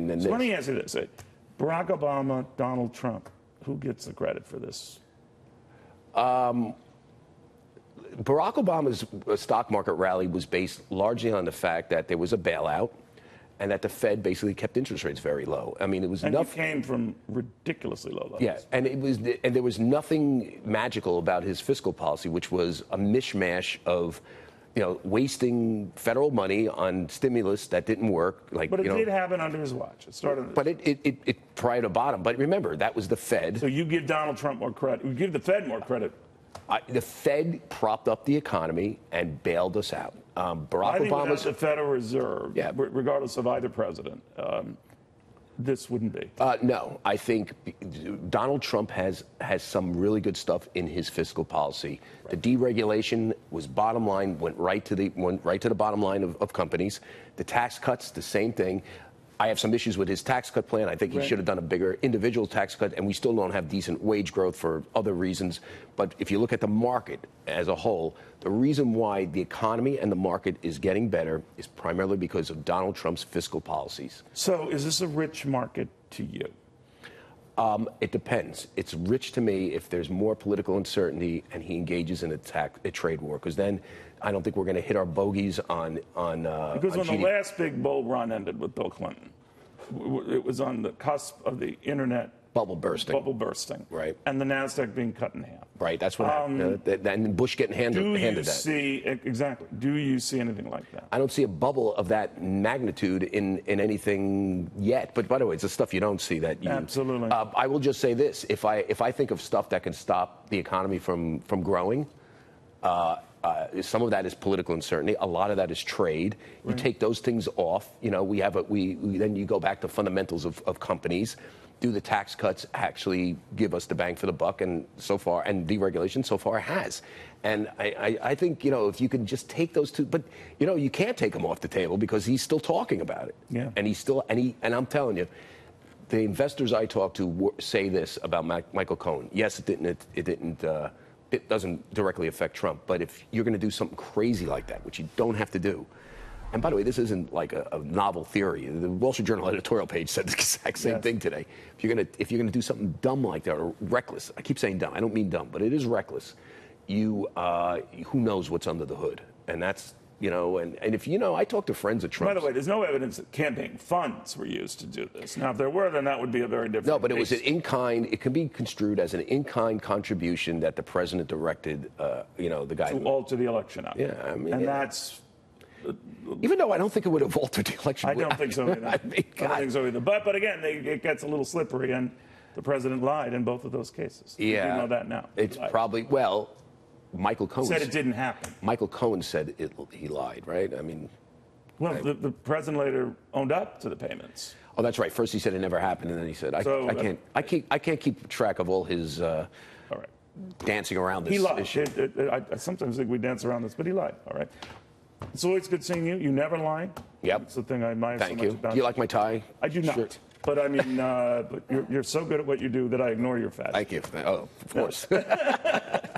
than this. So let me ask you this. Barack Obama, Donald Trump, who gets the credit for this? Barack Obama's stock market rally was based largely on the fact that there was a bailout and that the Fed basically kept interest rates very low. I mean, it was enough. And came from ridiculously low levels. Yeah, and there was nothing magical about his fiscal policy, which was a mishmash of, wasting federal money on stimulus that didn't work. But it did happen under his watch. It started. But it tried to bottom. But remember, that was the Fed. So you give Donald Trump more credit. You give the Fed more credit. The Fed propped up the economy and bailed us out. Barack Obama's the Federal Reserve, regardless of either president, this wouldn't be. No, I think Donald Trump has some really good stuff in his fiscal policy. Right. The deregulation was bottom line, went right to the bottom line of companies. The tax cuts, the same thing. I have some issues with his tax cut plan. I think he should have done a bigger individual tax cut, and we still don't have decent wage growth for other reasons. But if you look at the market as a whole, the reason why the economy and the market is getting better is primarily because of Donald Trump's fiscal policies. So is this a rich market to you? It depends. It's rich to me if there's more political uncertainty and he engages in a trade war, because then I don't think we're going to hit our bogeys on because when GDP. the last big bull run ended with Bill Clinton, it was on the cusp of the internet bubble bursting, right? And the NASDAQ being cut in half, right? That's what happened. And Bush getting handed that. Do you see anything like that? I don't see a bubble of that magnitude in anything yet. But by the way, it's the stuff you don't see that you absolutely. I will just say this: if I think of stuff that can stop the economy from growing. Some of that is political uncertainty. A lot of that is trade. You take those things off. Then you go back to fundamentals of companies. Do the tax cuts actually give us the bang for the buck? And so far, and deregulation so far has. And I think if you can just take those two, but you can't take them off the table because he's still talking about it. Yeah. And and I'm telling you, the investors I talk to say this about Michael Cohen. Yes, it doesn't directly affect Trump, but if you're going to do something crazy like that, which you don't have to do, and by the way, this isn't like a novel theory. The Wall Street Journal editorial page said the exact same thing today. If you're going to do something dumb like that or reckless, I keep saying dumb, I don't mean dumb, but it is reckless. Who knows what's under the hood, and that's. And if I talk to friends of Trump. By the way, there's no evidence that campaign funds were used to do this. Now, if there were, then that would be a very different. No, but case. It was an in-kind. It can be construed as an in-kind contribution that the president directed. The guy to alter the election outcome. Yeah, I mean, and that's. Even though I don't think it would have altered the election. I don't think so either. I don't think so either. But again, it gets a little slippery, and the president lied in both of those cases. Yeah, you know that now. It's probably Michael Cohen said it didn't happen. Michael Cohen said he lied, right? I mean, the president later owned up to the payments. Oh, that's right. First he said it never happened, and then he said, "I can't keep track of all his dancing around this issue." He lied. I sometimes think we dance around this, but he lied. All right. It's always good seeing you. You never lie. Yep. That's the thing I admire Thank so you. much about Do you like my tie? I do not. Sure. But I mean, but you're so good at what you do that I ignore your fat. Thank you. Oh, of course.